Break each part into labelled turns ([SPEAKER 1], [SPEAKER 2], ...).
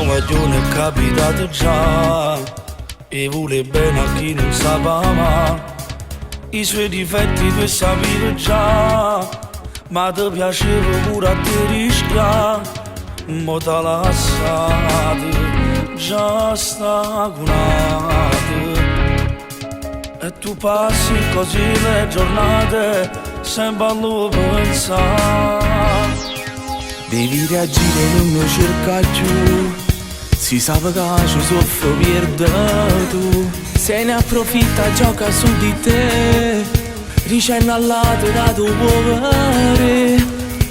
[SPEAKER 1] guaglione è capitato già e vuole bene a chi non sapeva. I suoi difetti tu sapevi già, ma ti piaceva pure a te rischiare. Mo t'ha lasciato, già stagnate. E tu passi così le giornate, sempre a lo pensare. Devi reagire, non cerca più. Si sa che ci soffro perduto. Se ne approfitta, gioca su di te. Ricenna al lato da tuo povere.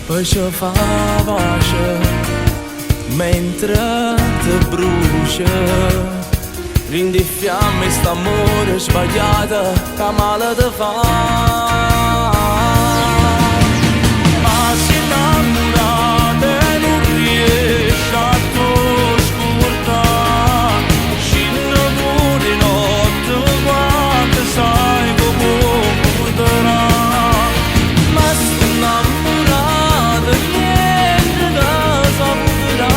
[SPEAKER 1] Poi ci fa pace mentre ti brucia. Rindi fiamme st'amore sbagliata che male ti fa. Ma si innamorata e non riesce a tu scordare. Scende pure notte quando sai come porterà. Ma si innamorata e niente da saprà.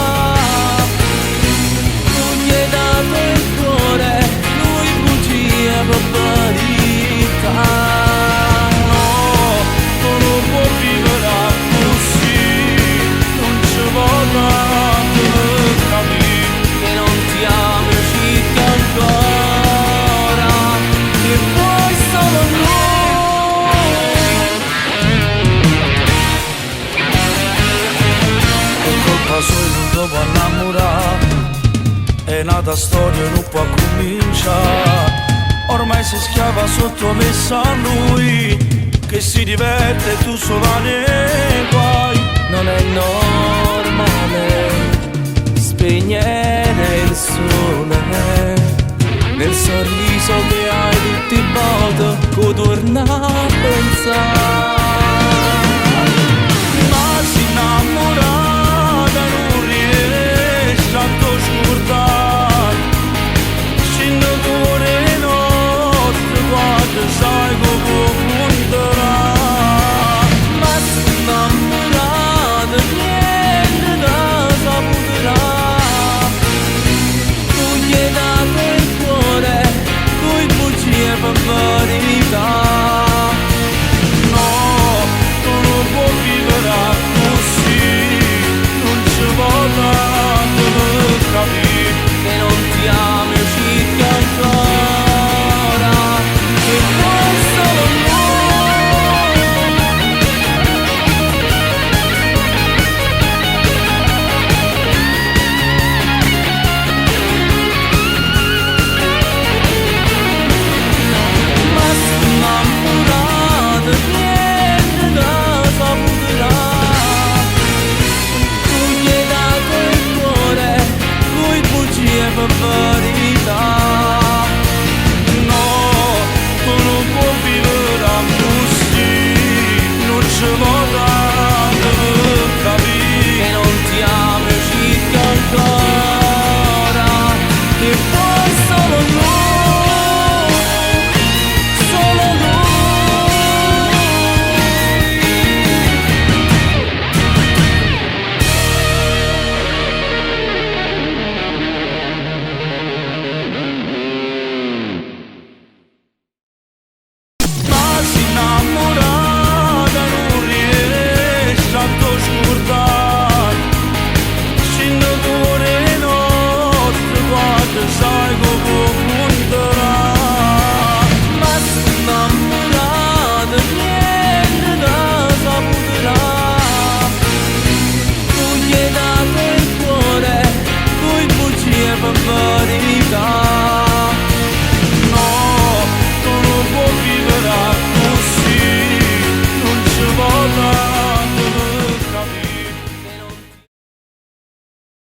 [SPEAKER 1] Non gli hai dato il cuore, lui bugia per verità. No, non può vivere così, non ci vorrà capire che non ti amo città ancora, che vuoi solo noi. È colpa sua non ti può innamorare, è nata storia non può cominciare. Ormai sei schiava sottomessa a lui, che si diverte e tu solo nei guai. Non è normale spegnere il sole nel sorriso che